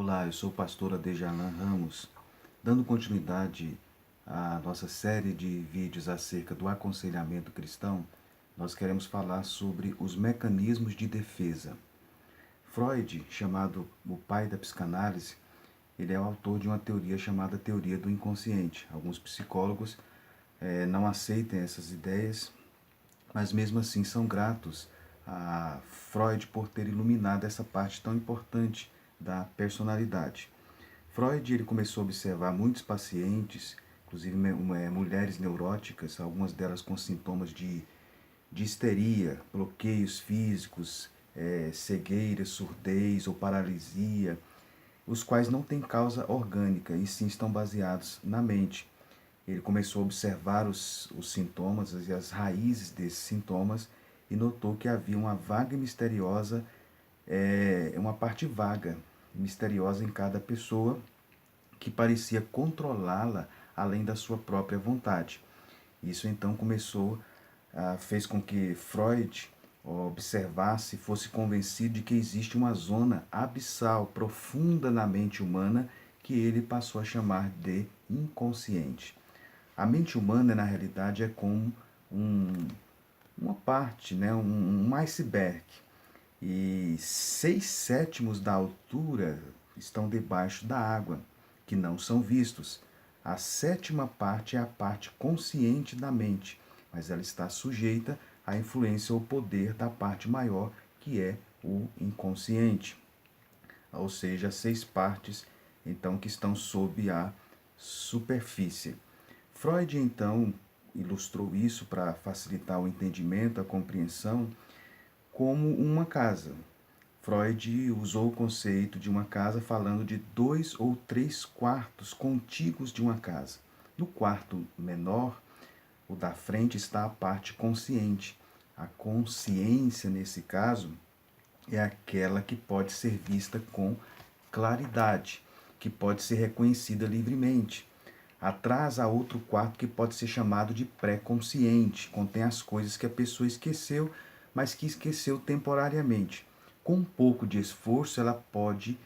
Olá, eu sou o pastor Adejalan Ramos. Dando continuidade à nossa série de vídeos acerca do aconselhamento cristão, nós queremos falar sobre os mecanismos de defesa. Freud, chamado o pai da psicanálise, ele é o autor de uma teoria chamada teoria do inconsciente. Alguns psicólogos não aceitam essas ideias, mas mesmo assim são gratos a Freud por ter iluminado essa parte tão importante da personalidade. Freud ele começou a observar muitos pacientes, inclusive mulheres neuróticas, algumas delas com sintomas de histeria, bloqueios físicos, cegueira, surdez ou paralisia, os quais não têm causa orgânica e sim estão baseados na mente. Ele começou a observar os sintomas e as raízes desses sintomas e notou que havia uma vaga misteriosa, uma parte vaga, misteriosa em cada pessoa que parecia controlá-la além da sua própria vontade. Isso então fez com que Freud observasse, fosse convencido de que existe uma zona abissal, profunda na mente humana, que ele passou a chamar de inconsciente. A mente humana, na realidade, é como um, uma parte, né? um iceberg. E 6/7 da altura estão debaixo da água, que não são vistos. A sétima parte é a parte consciente da mente, mas ela está sujeita à influência ou poder da parte maior, que é o inconsciente. Ou seja, 6 partes então que estão sob a superfície. Freud então ilustrou isso para facilitar o entendimento, a compreensão, como uma casa. Freud usou o conceito de uma casa falando de 2 ou 3 quartos contíguos de uma casa. No quarto menor, o da frente, está a parte consciente. A consciência, nesse caso, é aquela que pode ser vista com claridade, que pode ser reconhecida livremente. Atrás há outro quarto que pode ser chamado de pré-consciente, contém as coisas que a pessoa esqueceu, mas que esqueceu temporariamente. Com um pouco de esforço, ela pode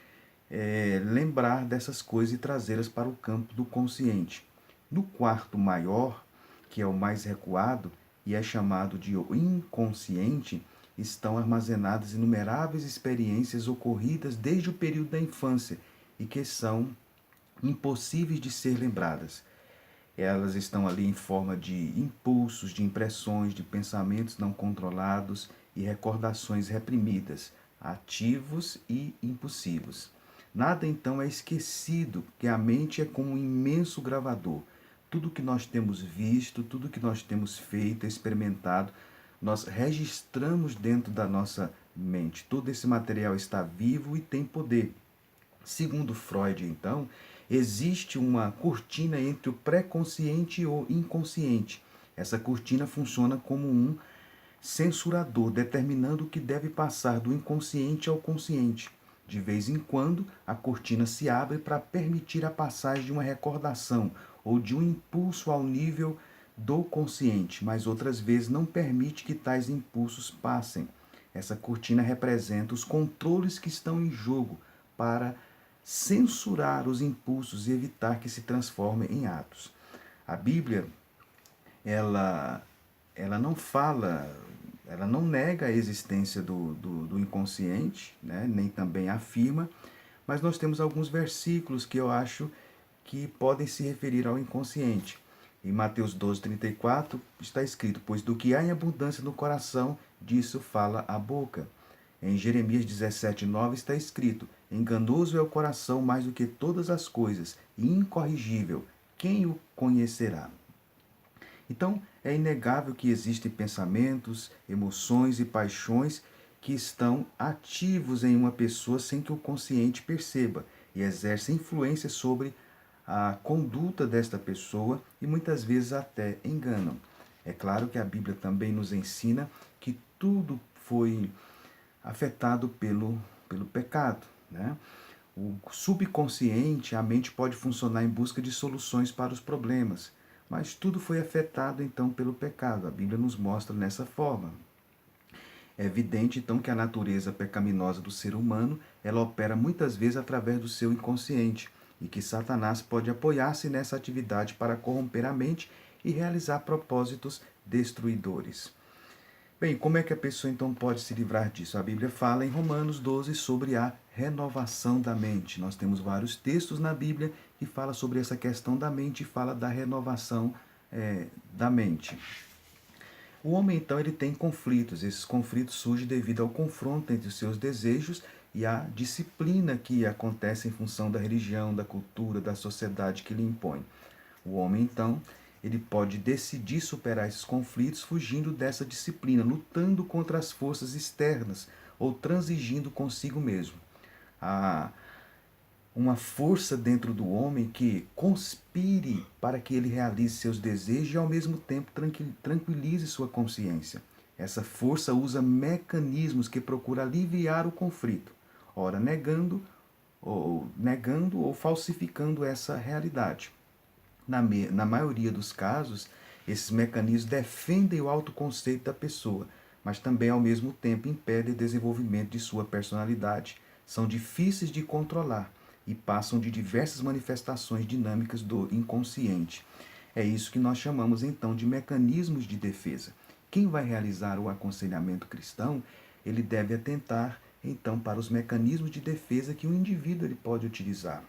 lembrar dessas coisas e trazê-las para o campo do consciente. No quarto maior, que é o mais recuado e é chamado de inconsciente, estão armazenadas inumeráveis experiências ocorridas desde o período da infância e que são impossíveis de ser lembradas. Elas estão ali em forma de impulsos, de impressões, de pensamentos não controlados e recordações reprimidas, ativos e impulsivos. Nada então é esquecido, porque a mente é como um imenso gravador. Tudo que nós temos visto, tudo que nós temos feito, experimentado, nós registramos dentro da nossa mente. Todo esse material está vivo e tem poder. Segundo Freud, então, existe uma cortina entre o pré-consciente e o inconsciente. Essa cortina funciona como um censurador, determinando o que deve passar do inconsciente ao consciente. De vez em quando, a cortina se abre para permitir a passagem de uma recordação ou de um impulso ao nível do consciente, mas outras vezes não permite que tais impulsos passem. Essa cortina representa os controles que estão em jogo para censurar os impulsos e evitar que se transformem em atos. A Bíblia, ela, ela não fala, ela não nega a existência do inconsciente, né? Nem também afirma, mas nós temos alguns versículos que eu acho que podem se referir ao inconsciente. Em Mateus 12:34 está escrito: pois do que há em abundância no coração, disso fala a boca. Em Jeremias 17:9 está escrito: enganoso é o coração mais do que todas as coisas, e incorrigível, quem o conhecerá? Então, é inegável que existem pensamentos, emoções e paixões que estão ativos em uma pessoa sem que o consciente perceba e exercem influência sobre a conduta desta pessoa e muitas vezes até enganam. É claro que a Bíblia também nos ensina que tudo foi afetado pelo pecado, né? O subconsciente, a mente pode funcionar em busca de soluções para os problemas, mas tudo foi afetado então pelo pecado. A Bíblia nos mostra nessa forma. É evidente, então, que a natureza pecaminosa do ser humano, ela opera muitas vezes através do seu inconsciente, e que Satanás pode apoiar-se nessa atividade para corromper a mente e realizar propósitos destruidores. Bem, como é que a pessoa então pode se livrar disso? A Bíblia fala em Romanos 12 sobre a renovação da mente. Nós temos vários textos na Bíblia que falam sobre essa questão da mente e fala da renovação da mente. O homem, então, ele tem conflitos. Esses conflitos surgem devido ao confronto entre os seus desejos e a disciplina que acontece em função da religião, da cultura, da sociedade que lhe impõe. O homem, então, ele pode decidir superar esses conflitos fugindo dessa disciplina, lutando contra as forças externas ou transigindo consigo mesmo. A uma força dentro do homem que conspire para que ele realize seus desejos e ao mesmo tempo tranquilize sua consciência. Essa força usa mecanismos que procuram aliviar o conflito, ora negando ou falsificando essa realidade. Na maioria dos casos, esses mecanismos defendem o autoconceito da pessoa, mas também ao mesmo tempo impedem o desenvolvimento de sua personalidade. São difíceis de controlar e passam de diversas manifestações dinâmicas do inconsciente. É isso que nós chamamos então de mecanismos de defesa. Quem vai realizar o aconselhamento cristão, ele deve atentar então para os mecanismos de defesa que o indivíduo ele pode utilizar,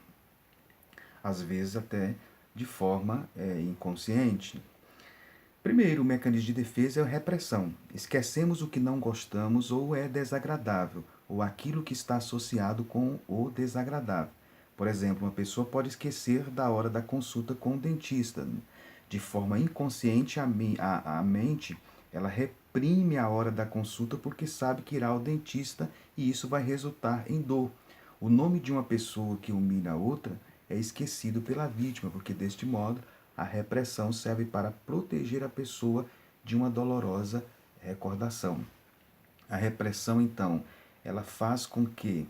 às vezes até de forma inconsciente. Primeiro, o mecanismo de defesa é a repressão. Esquecemos o que não gostamos ou é desagradável, ou aquilo que está associado com o desagradável. Por exemplo, uma pessoa pode esquecer da hora da consulta com o dentista. De forma inconsciente, a mente ela reprime a hora da consulta porque sabe que irá ao dentista e isso vai resultar em dor. O nome de uma pessoa que humilha a outra é esquecido pela vítima, porque deste modo a repressão serve para proteger a pessoa de uma dolorosa recordação. A repressão, então, ela faz com que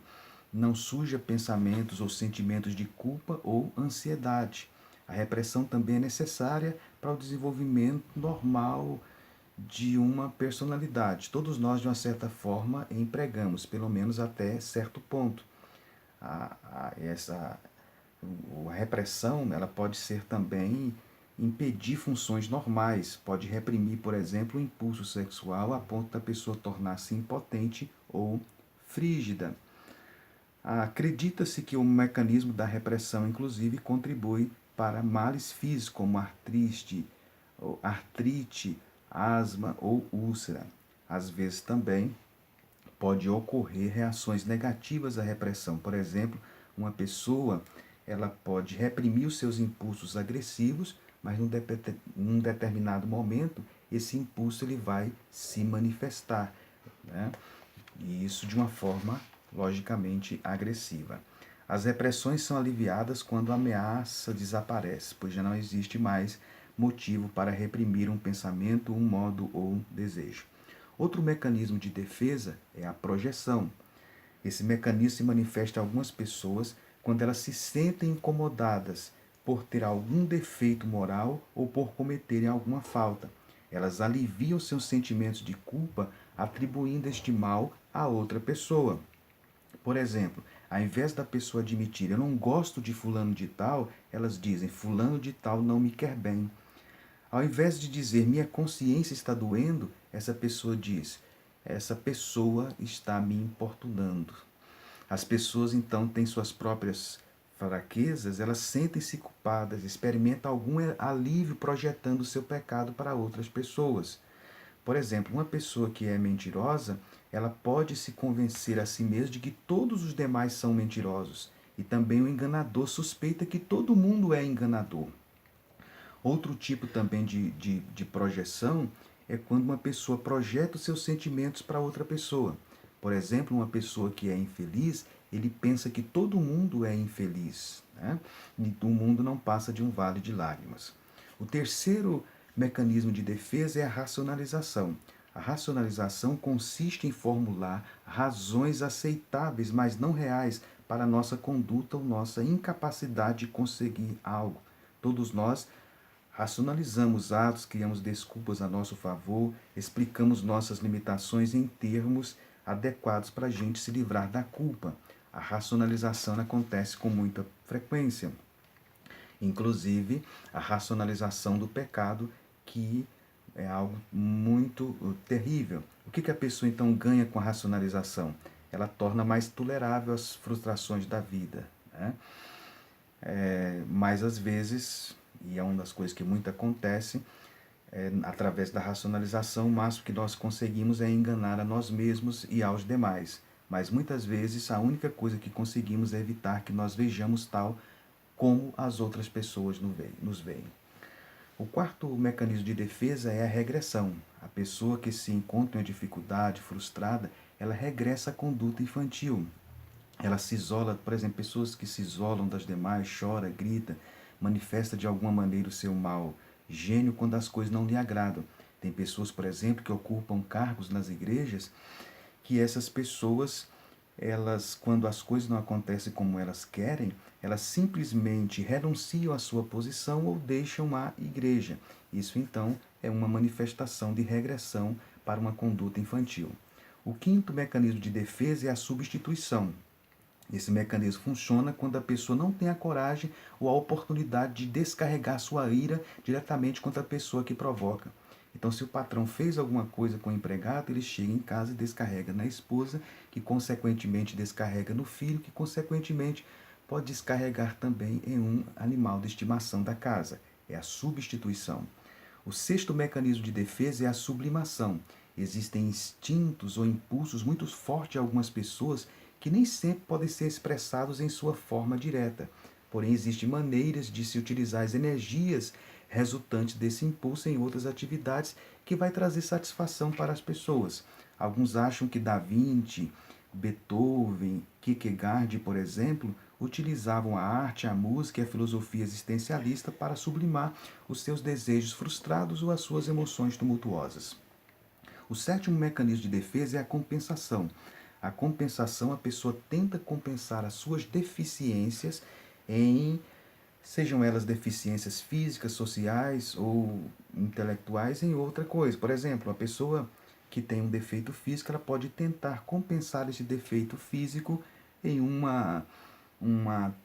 não surja pensamentos ou sentimentos de culpa ou ansiedade. A repressão também é necessária para o desenvolvimento normal de uma personalidade. Todos nós, de uma certa forma, empregamos, pelo menos até certo ponto. Essa a repressão ela pode ser também impedir funções normais, pode reprimir, por exemplo, o impulso sexual a ponto da pessoa tornar-se impotente ou frígida. Acredita-se que o mecanismo da repressão, inclusive, contribui para males físicos como artrite, asma ou úlcera. Às vezes também pode ocorrer reações negativas à repressão. Por exemplo, uma pessoa ela pode reprimir os seus impulsos agressivos, mas num determinado momento esse impulso ele vai se manifestar, né? E isso de uma forma logicamente agressiva. As repressões são aliviadas quando a ameaça desaparece, pois já não existe mais motivo para reprimir um pensamento, um modo ou um desejo. Outro mecanismo de defesa é a projeção. Esse mecanismo se manifesta em algumas pessoas quando elas se sentem incomodadas por ter algum defeito moral ou por cometerem alguma falta. Elas aliviam seus sentimentos de culpa atribuindo este mal a outra pessoa. Por exemplo, ao invés da pessoa admitir eu não gosto de fulano de tal, elas dizem fulano de tal não me quer bem. Ao invés de dizer minha consciência está doendo, essa pessoa diz essa pessoa está me importunando. As pessoas então têm suas próprias fraquezas, elas sentem-se culpadas, experimentam algum alívio projetando seu pecado para outras pessoas. Por exemplo, uma pessoa que é mentirosa, ela pode se convencer a si mesma de que todos os demais são mentirosos. E também o enganador suspeita que todo mundo é enganador. Outro tipo também de projeção é quando uma pessoa projeta os seus sentimentos para outra pessoa. Por exemplo, uma pessoa que é infeliz, ele pensa que todo mundo é infeliz, né? E o mundo não passa de um vale de lágrimas. O terceiro mecanismo de defesa é a racionalização. A racionalização consiste em formular razões aceitáveis, mas não reais, para nossa conduta ou nossa incapacidade de conseguir algo. Todos nós Racionalizamos atos, criamos desculpas a nosso favor, explicamos nossas limitações em termos adequados para a gente se livrar da culpa. A racionalização acontece com muita frequência. Inclusive, a racionalização do pecado, que é algo muito terrível. O que a pessoa então ganha com a racionalização? Ela torna mais tolerável as frustrações da vida, né? Mas às vezes, e é uma das coisas que muito acontece, através da racionalização, o máximo que nós conseguimos é enganar a nós mesmos e aos demais. Mas muitas vezes a única coisa que conseguimos é evitar que nós vejamos tal como as outras pessoas nos veem. O quarto mecanismo de defesa é a regressão. A pessoa que se encontra em uma dificuldade, frustrada, ela regressa à conduta infantil. Ela se isola, por exemplo, pessoas que se isolam das demais, chora, grita, manifesta de alguma maneira o seu mal gênio quando as coisas não lhe agradam. Tem pessoas, por exemplo, que ocupam cargos nas igrejas, que essas pessoas, elas, quando as coisas não acontecem como elas querem, elas simplesmente renunciam à sua posição ou deixam a igreja. Isso então é uma manifestação de regressão para uma conduta infantil. O quinto mecanismo de defesa é a substituição. Esse mecanismo funciona quando a pessoa não tem a coragem ou a oportunidade de descarregar sua ira diretamente contra a pessoa que provoca. Então, se o patrão fez alguma coisa com o empregado, ele chega em casa e descarrega na esposa, que consequentemente descarrega no filho, que consequentemente pode descarregar também em um animal de estimação da casa. É a substituição. O sexto mecanismo de defesa é a sublimação. Existem instintos ou impulsos muito fortes em algumas pessoas que nem sempre podem ser expressados em sua forma direta. Porém, existem maneiras de se utilizar as energias resultantes desse impulso em outras atividades que vai trazer satisfação para as pessoas. Alguns acham que Da Vinci, Beethoven, Kierkegaard, por exemplo, utilizavam a arte, a música e a filosofia existencialista para sublimar os seus desejos frustrados ou as suas emoções tumultuosas. O sétimo mecanismo de defesa é a compensação. A compensação, a pessoa tenta compensar as suas deficiências em, sejam elas deficiências físicas, sociais ou intelectuais, em outra coisa. Por exemplo, a pessoa que tem um defeito físico, ela pode tentar compensar esse defeito físico em uma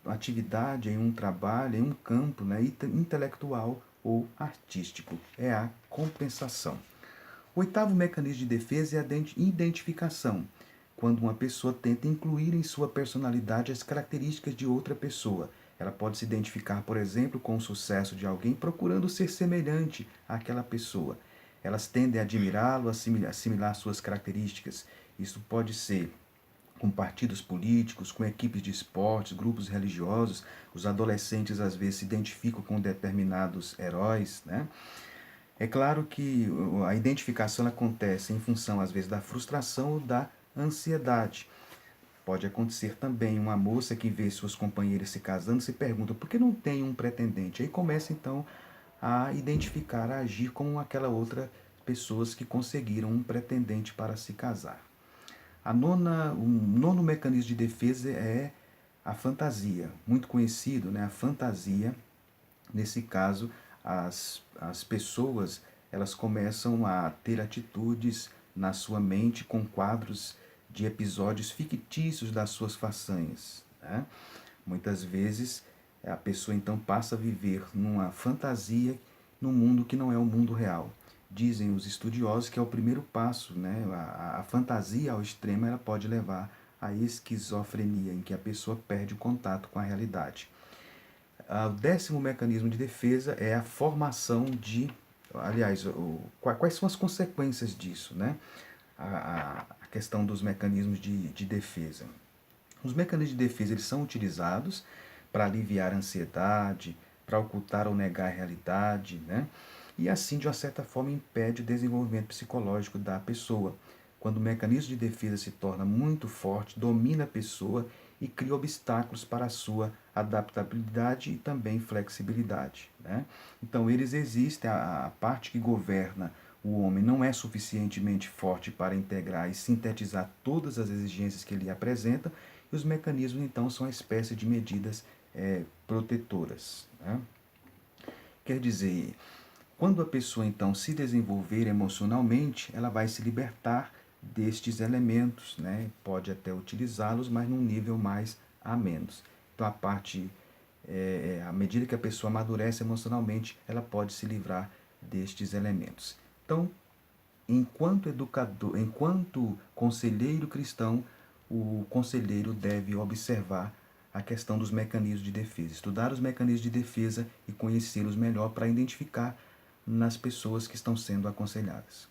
atividade, em um trabalho, em um campo, né, intelectual ou artístico. É a compensação. O oitavo mecanismo de defesa é a identificação, quando uma pessoa tenta incluir em sua personalidade as características de outra pessoa. Ela pode se identificar, por exemplo, com o sucesso de alguém procurando ser semelhante àquela pessoa. Elas tendem a admirá-lo, assimilar suas características. Isso pode ser com partidos políticos, com equipes de esportes, grupos religiosos. Os adolescentes às vezes se identificam com determinados heróis, né? É claro que a identificação acontece em função, às vezes, da frustração ou da ansiedade. Pode acontecer também uma moça que vê suas companheiras se casando se pergunta por que não tem um pretendente? Aí começa então a identificar, a agir como aquela outra pessoas que conseguiram um pretendente para se casar. O nono mecanismo de defesa é a fantasia, muito conhecido, né? A fantasia, nesse caso, as pessoas elas começam a ter atitudes na sua mente com quadros de episódios fictícios das suas façanhas, né? Muitas vezes a pessoa então passa a viver numa fantasia num mundo que não é o mundo real. Dizem os estudiosos que é o primeiro passo, né? A fantasia ao extremo ela pode levar à esquizofrenia, em que a pessoa perde o contato com a realidade. O décimo mecanismo de defesa é a formação de. Aliás, quais são as consequências disso, né? A questão dos mecanismos de defesa. Os mecanismos de defesa eles são utilizados para aliviar a ansiedade, para ocultar ou negar a realidade, né? E assim, de uma certa forma, impede o desenvolvimento psicológico da pessoa. Quando o mecanismo de defesa se torna muito forte, domina a pessoa e cria obstáculos para a sua adaptabilidade e também flexibilidade, né? Então, eles existem, a parte que governa o homem não é suficientemente forte para integrar e sintetizar todas as exigências que ele apresenta, e os mecanismos, então, são uma espécie de medidas protetoras, né? Quer dizer, quando a pessoa então se desenvolver emocionalmente, ela vai se libertar destes elementos, né? Pode até utilizá-los, mas num nível mais a menos. Então à medida que a pessoa amadurece emocionalmente, ela pode se livrar destes elementos. Então, enquanto educador, enquanto conselheiro cristão, o conselheiro deve observar a questão dos mecanismos de defesa, estudar os mecanismos de defesa e conhecê-los melhor para identificar nas pessoas que estão sendo aconselhadas.